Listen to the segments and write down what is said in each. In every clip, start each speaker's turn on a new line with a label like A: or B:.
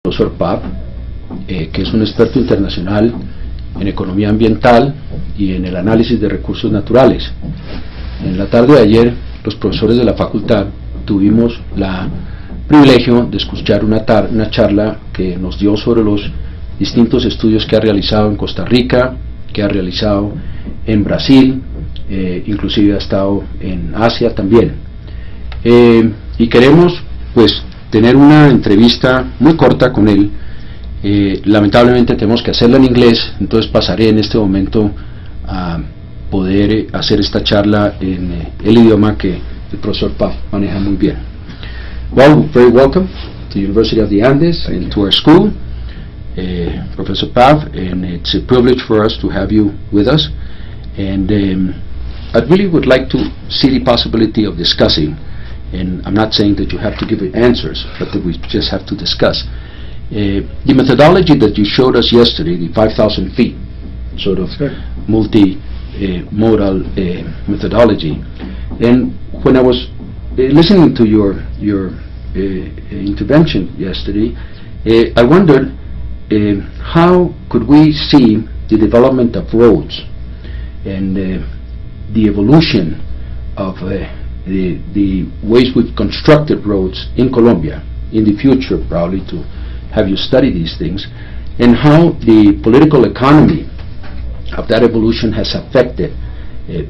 A: Profesor Pfaff, que es un experto internacional en economía ambiental y en el análisis de recursos naturales. En la tarde de ayer, los profesores de la facultad tuvimos el privilegio de escuchar una charla que nos dio sobre los distintos estudios que ha realizado en Costa Rica, que ha realizado en Brasil, inclusive ha estado en Asia también. Y queremos pues tener una entrevista muy corta con él. Lamentablemente tenemos que hacerla en inglés, entonces pasaré en este momento a poder hacer esta charla en el idioma que el profesor Pfaff maneja muy bien. Well, very welcome to the University of the Andes and to our school, Professor Pfaff, and it's a privilege for us to have you with us. And I really would like to see the possibility of discussing, and I'm not saying that you have to give answers, but that we just have to discuss the methodology that you showed us yesterday, the 5,000 feet sort of multi-modal methodology. And when I was listening to your intervention yesterday, I wondered how could we see the development of roads and the evolution of the ways we've constructed roads in Colombia in the future, probably to have you study these things, and how the political economy of that evolution has affected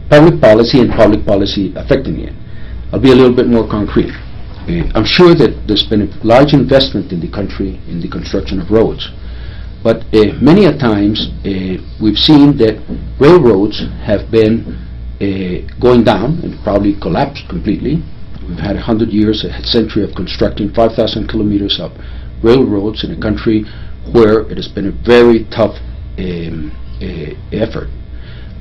A: public policy and public policy affecting it. I'll be a little bit more concrete. I'm sure that there's been a large investment in the country in the construction of roads, but many a times we've seen that railroads have been going down and probably collapsed completely. We've had 100 years, a century of constructing 5,000 kilometers of railroads in a country where it has been a very tough effort,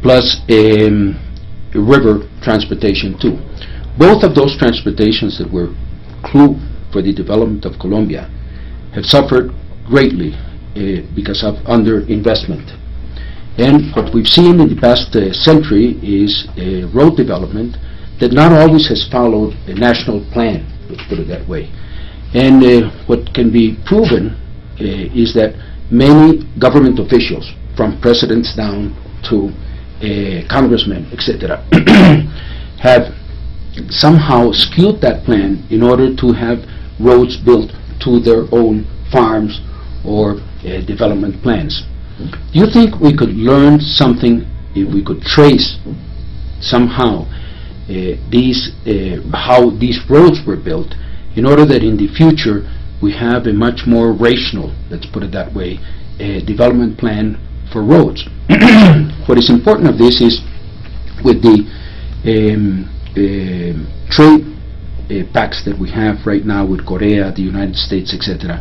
A: plus river transportation too. Both of those transportations that were clue for the development of Colombia have suffered greatly because of underinvestment. And what we've seen in the past century is road development that not always has followed a national plan, let's put it that way. And what can be proven is that many government officials, from presidents down to congressmen, etc., have somehow skewed that plan in order to have roads built to their own farms or development plans. Do you think we could learn something if we could trace somehow how these roads were built, in order that in the future we have a much more rational, let's put it that way, development plan for roads? What is important of this is with the trade pacts that we have right now with Korea, the United States, etc.,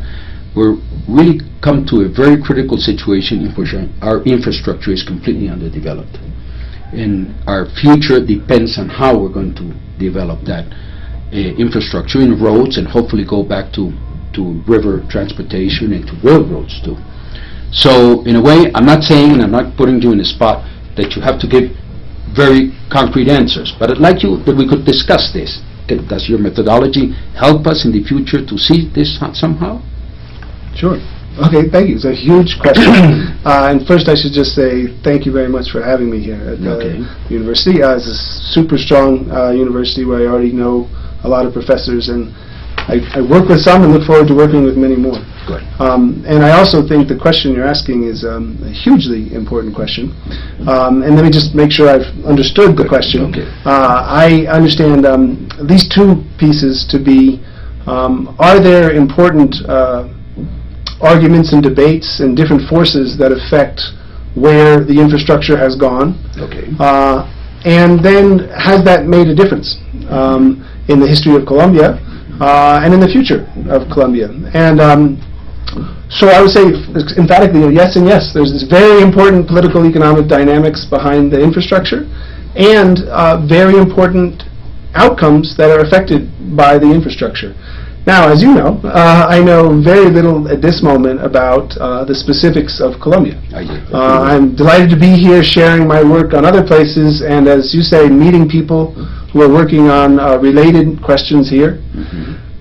A: we're really come to a very critical situation in which our infrastructure is completely underdeveloped. And our future depends on how we're going to develop that infrastructure in roads, and hopefully go back to river transportation and to railroads too. So in a way, I'm not saying, and I'm not putting you in a spot that you have to give very concrete answers, but I'd like you that we could discuss this. Does your methodology help us in the future to see this somehow?
B: Sure. Okay, thank you. It's a huge question. And first I should just say thank you very much for having me here at the university. It's a super strong university where I already know a lot of professors, and I work with some and look forward to working with many more.
A: Good.
B: And I also think the question you're asking is a hugely important question. And let me just make sure I've understood the question.
A: Okay.
B: I understand these two pieces to be, are there important arguments and debates and different forces that affect where the infrastructure has gone?
A: Okay.
B: And then has that made a difference in the history of Colombia and in the future of Colombia? And so I would say emphatically yes and yes. There's this very important political economic dynamics behind the infrastructure, and very important outcomes that are affected by the infrastructure. Now, as you know, I know very little at this moment about the specifics of Colombia. I'm delighted to be here sharing my work on other places, and as you say, meeting people who are working on related questions here.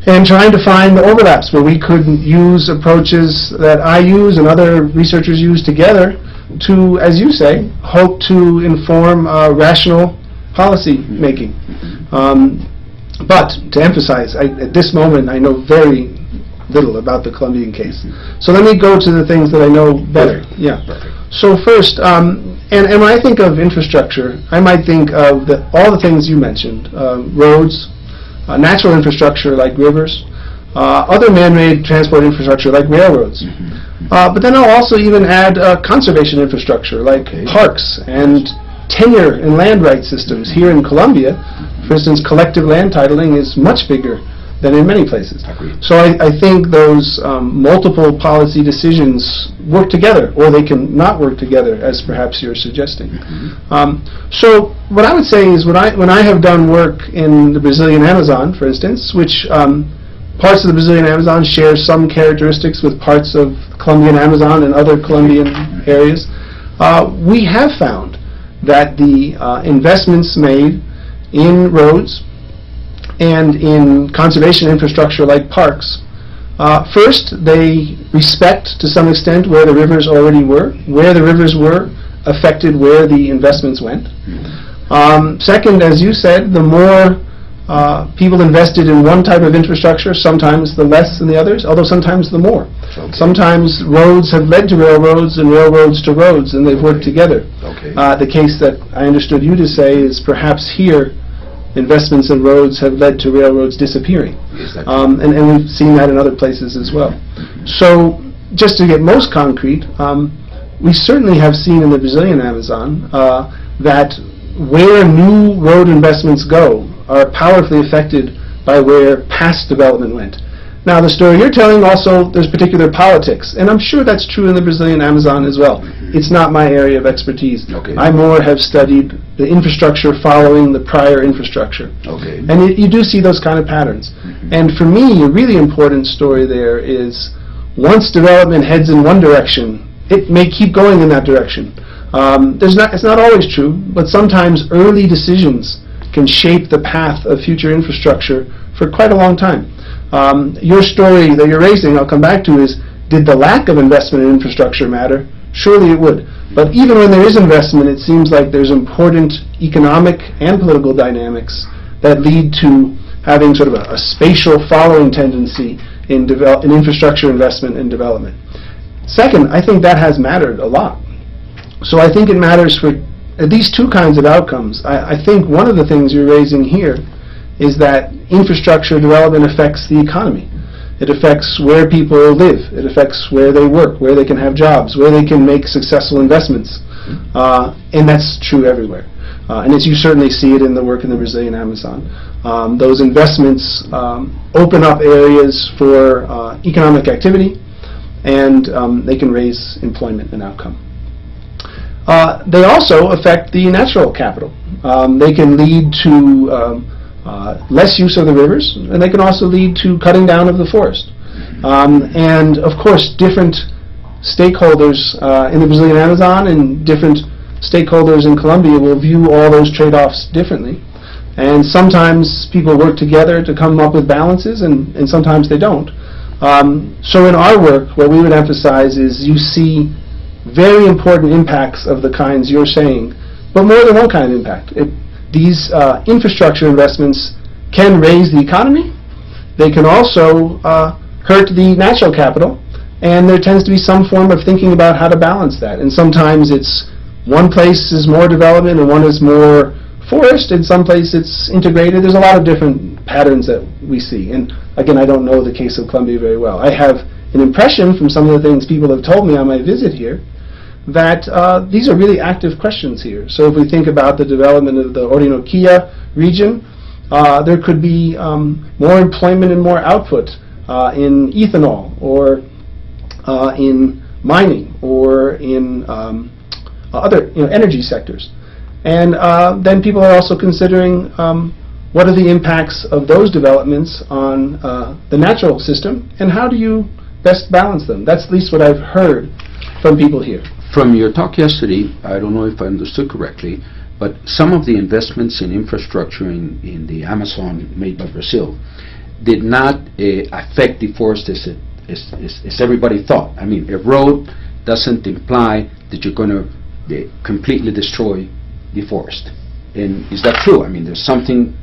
B: and trying to find the overlaps where we could use approaches that I use and other researchers use together to, as you say, hope to inform rational policy making. But to emphasize, at this moment I know very little about the Colombian case. So let me go to the things that I know better. Yeah. So first, and when I think of infrastructure, I might think of all the things you mentioned, roads, natural infrastructure like rivers, other man-made transport infrastructure like railroads. But then I'll also even add conservation infrastructure like parks and tenure and land rights systems. Here in Colombia, for instance, collective land titling is much bigger than in many places. So I think those multiple policy decisions work together, or they can not work together, as perhaps you're suggesting. So what I would say is when I have done work in the Brazilian Amazon, for instance, which parts of the Brazilian Amazon share some characteristics with parts of the Colombian Amazon and other Colombian areas, we have found that the investments made in roads and in conservation infrastructure like parks, first, they respect to some extent where the rivers already were. Where the rivers were affected where the investments went. Second, as you said, the more people invested in one type of infrastructure, sometimes the less than the others, although sometimes the more. Sometimes roads have led to railroads and railroads to roads, and they've worked together. The case that I understood you to say is perhaps here investments in roads have led to railroads disappearing. And we've seen that in other places as well. So just to get most concrete, we certainly have seen in the Brazilian Amazon that where new road investments go are powerfully affected by where past development went. Now, the story you're telling also, there's particular politics, and I'm sure that's true in the Brazilian Amazon as well. It's not my area of expertise. I more have studied the infrastructure following the prior infrastructure. And you do see those kind of patterns. And for me, a really important story there is once development heads in one direction, it may keep going in that direction. It's not always true, but sometimes early decisions can shape the path of future infrastructure for quite a long time. Your story that you're raising, I'll come back to, is did the lack of investment in infrastructure matter? Surely it would. But even when there is investment, it seems like there's important economic and political dynamics that lead to having sort of a spatial following tendency in infrastructure investment and development. Second, I think that has mattered a lot. So I think it matters for at least two kinds of outcomes. I think one of the things you're raising here is that infrastructure development affects the economy. It affects where people live. It affects where they work, where they can have jobs, where they can make successful investments. And that's true everywhere. And as you certainly see it in the work in the Brazilian Amazon. Those investments open up areas for economic activity, and they can raise employment and outcome. They also affect the natural capital. They can lead to less use of the rivers, and they can also lead to cutting down of the forest. And of course, different stakeholders in the Brazilian Amazon and different stakeholders in Colombia will view all those trade-offs differently. And sometimes people work together to come up with balances, and sometimes they don't. So in our work, what we would emphasize is you see very important impacts of the kinds you're saying, but more than one kind of impact. These infrastructure investments can raise the economy. They can also hurt the natural capital, and there tends to be some form of thinking about how to balance that. And sometimes it's one place is more development and one is more forest, in some place it's integrated. There's a lot of different patterns that we see. And again, I don't know the case of Colombia very well. I have an impression from some of the things people have told me on my visit here that these are really active questions here. So if we think about the development of the Orinoquia region, there could be more employment and more output in ethanol, or in mining, or in other energy sectors. And then people are also considering what are the impacts of those developments on the natural system, and how do you best balance them? That's at least what I've heard from people here.
A: From your talk yesterday, I don't know if I understood correctly, but some of the investments in infrastructure in the Amazon made by Brazil, did not affect the forest as everybody thought. I mean, a road doesn't imply that you're going to completely destroy the forest. And is that true? I mean, there's something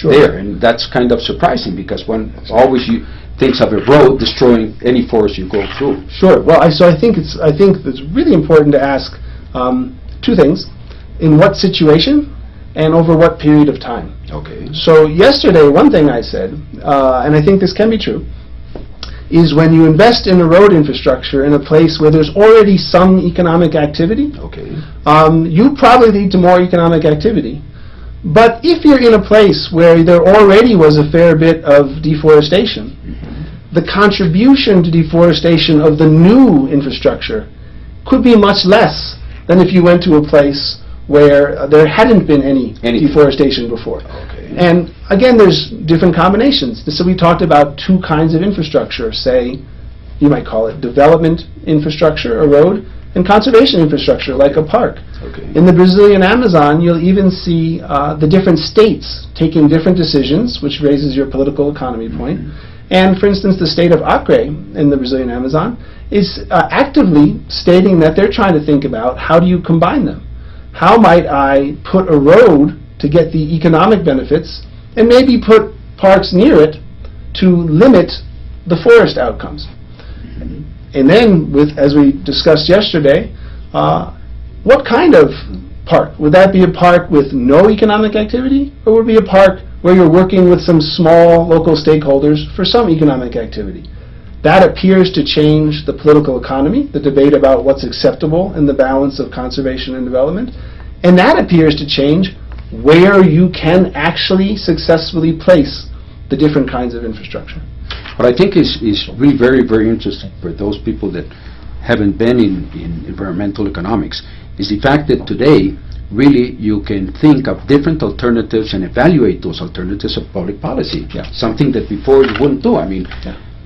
A: there, and that's kind of surprising, because one always thinks of a road destroying any forest you go through.
B: Sure. Well, I think it's really important to ask two things: in what situation and over what period of time.
A: Okay.
B: So yesterday, one thing I said, and I think this can be true, is when you invest in a road infrastructure in a place where there's already some economic activity,
A: okay,
B: you probably lead to more economic activity. But if you're in a place where there already was a fair bit of deforestation, the contribution to deforestation of the new infrastructure could be much less than if you went to a place where there hadn't been any deforestation before.
A: Okay.
B: And again, there's different combinations. So we talked about two kinds of infrastructure, say, you might call it development infrastructure, a road, and conservation infrastructure, like a park.
A: Okay.
B: In the Brazilian Amazon, you'll even see the different states taking different decisions, which raises your political economy point. And for instance, the state of Acre in the Brazilian Amazon is actively stating that they're trying to think about how do you combine them. How might I put a road to get the economic benefits and maybe put parks near it to limit the forest outcomes? And then, as we discussed yesterday, what kind of park? Would that be a park with no economic activity, or would it be a park where you're working with some small local stakeholders for some economic activity? That appears to change the political economy, the debate about what's acceptable in the balance of conservation and development. And that appears to change where you can actually successfully place the different kinds of infrastructure.
A: What I think is really very, very interesting for those people that haven't been in environmental economics is the fact that today, really, you can think of different alternatives and evaluate those alternatives of public policy. Something that before you wouldn't do. I mean,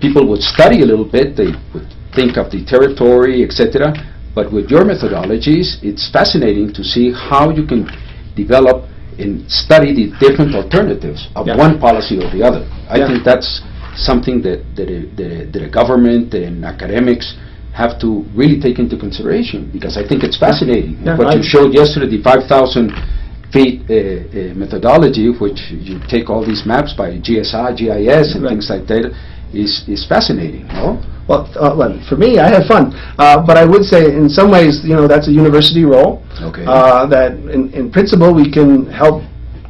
A: people would study a little bit, they would think of the territory, etc. But with your methodologies, it's fascinating to see how you can develop and study the different alternatives of one policy or the other. I think that's something that a government and academics have to really take into consideration, because I think it's fascinating. What you showed yesterday, the 5,000 feet methodology, which you take all these maps by GSI, GIS, and things like that, is fascinating. No?
B: Well, for me, I have fun. But I would say, in some ways, that's a university role.
A: Okay.
B: That, in principle, we can help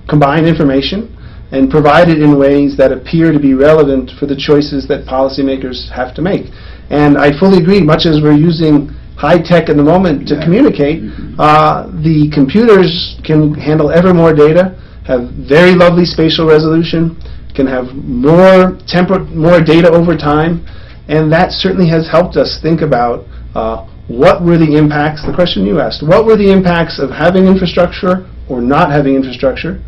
B: combine information and provide it in ways that appear to be relevant for the choices that policymakers have to make. And I fully agree, much as we're using high tech at the moment to communicate, the computers can handle ever more data, have very lovely spatial resolution, can have more data over time, and that certainly has helped us think about what were the impacts, the question you asked, what were the impacts of having infrastructure or not having infrastructure?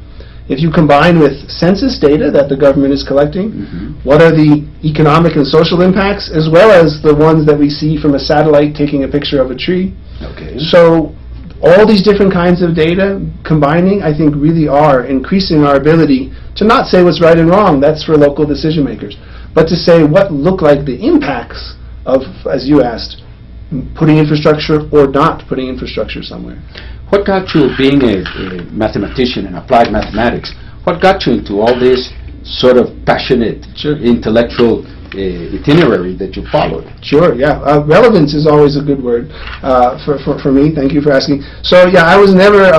B: If you combine with census data that the government is collecting, what are the economic and social impacts, as well as the ones that we see from a satellite taking a picture of a tree?
A: Okay.
B: So all these different kinds of data combining, I think, really are increasing our ability to not say what's right and wrong, that's for local decision makers, but to say what look like the impacts of, as you asked, putting infrastructure or not putting infrastructure somewhere.
A: What got you, being a mathematician in applied mathematics, what got you into all this sort of passionate, intellectual itinerary that you followed?
B: Sure, yeah. Relevance is always a good word for me. Thank you for asking. So, yeah, I was never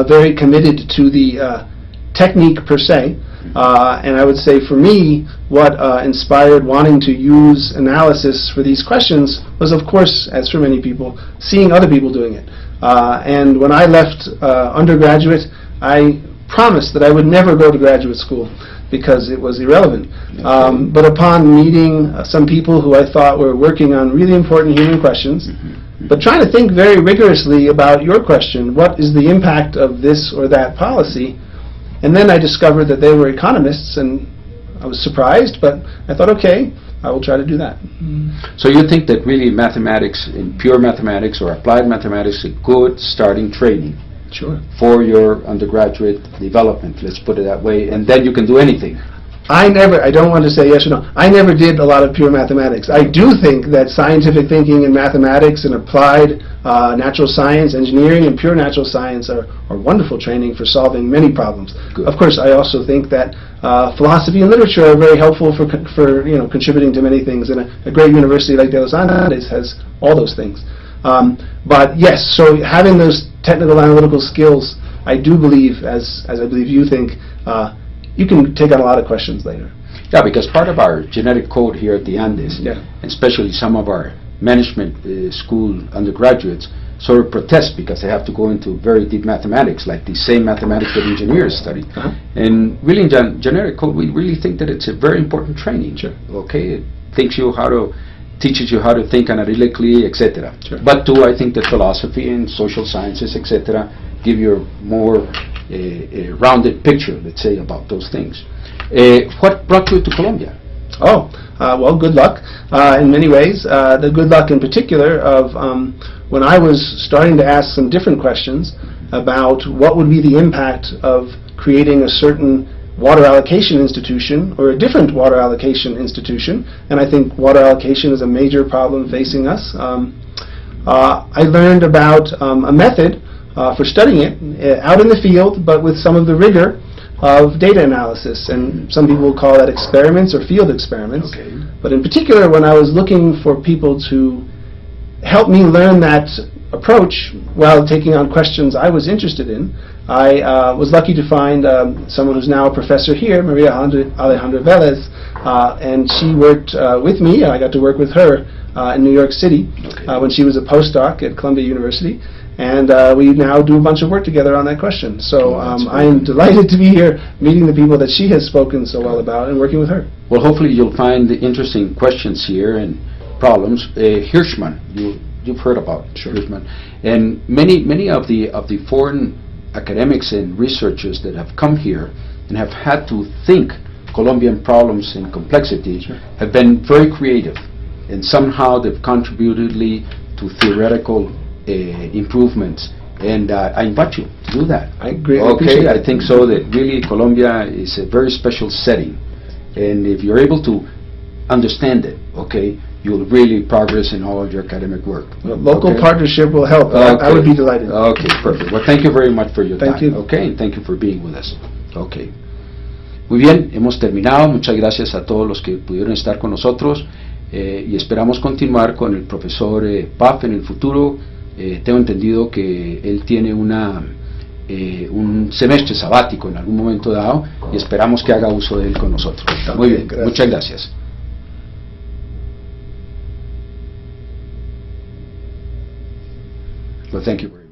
B: very committed to the technique per se. And I would say for me, what inspired wanting to use analysis for these questions was, of course, as for many people, seeing other people doing it. And when I left undergraduate, I promised that I would never go to graduate school because it was irrelevant. But upon meeting some people who I thought were working on really important human questions, but trying to think very rigorously about your question, what is the impact of this or that policy? And then I discovered that they were economists, and I was surprised, but I thought, okay, I will try to do that.
A: So you think that really mathematics, in pure mathematics or applied mathematics, is a good starting training for your undergraduate development, let's put it that way, and then you can do anything?
B: I don't want to say yes or no, I never did a lot of pure mathematics. I do think that scientific thinking and mathematics and applied natural science, engineering, and pure natural science are wonderful training for solving many problems.
A: Good.
B: Of course, I also think that philosophy and literature are very helpful for contributing to many things, and a great university like De Los Andes has all those things. But yes, so having those technical analytical skills, I do believe, as I believe you think, you can take on a lot of questions later.
A: Yeah, because part of our genetic code here at the Andes,
B: Yeah.
A: and especially some of our management school undergraduates, sort of protest because they have to go into very deep mathematics, like the same mathematics that engineers study. And really in genetic code, we really think that it's a very important training.
B: Sure.
A: Okay, it teaches you how to think analytically, etc.
B: Sure.
A: But too, I think that philosophy and social sciences, etc., give you a more rounded picture, let's say, about those things. What brought you to Columbia?
B: Well, good luck in many ways. The good luck in particular of when I was starting to ask some different questions about what would be the impact of creating a certain water allocation institution or a different water allocation institution, and I think water allocation is a major problem facing us. I learned about a method for studying it out in the field, but with some of the rigor of data analysis, and some people will call that experiments or field experiments.
A: Okay.
B: But in particular, when I was looking for people to help me learn that approach while taking on questions I was interested in, I was lucky to find someone who's now a professor here, Maria Alejandra Velez, and she worked with me. I got to work with her in New York City when she was a postdoc at Columbia University. And we now do a bunch of work together on that question. So I am delighted to be here, meeting the people that she has spoken so well about, and working with her.
A: Well, hopefully you'll find the interesting questions here and problems. Hirschman, you've heard about Hirschman, and many of the foreign academics and researchers that have come here and have had to think Colombian problems and complexity have been very creative, and somehow they've contributed to theoretical improvements, and I invite you to do that.
B: I agree.
A: Okay, I think so, that really Colombia is a very special setting, and if you're able to understand it, okay, you'll really progress in all of your academic work.
B: Well, local partnership will help. I would be delighted.
A: Okay, perfect. Well, thank you very much for your time.
B: Thank you.
A: Okay, and thank you for being with us. Okay. Muy bien, hemos terminado. Muchas gracias a todos los que pudieron estar con nosotros, y esperamos continuar con el profesor Pfaff en el futuro. Tengo entendido que él tiene un semestre sabático en algún momento dado, y esperamos que haga uso de él con nosotros. Muy bien, gracias. Muchas gracias. Well, thank you very much.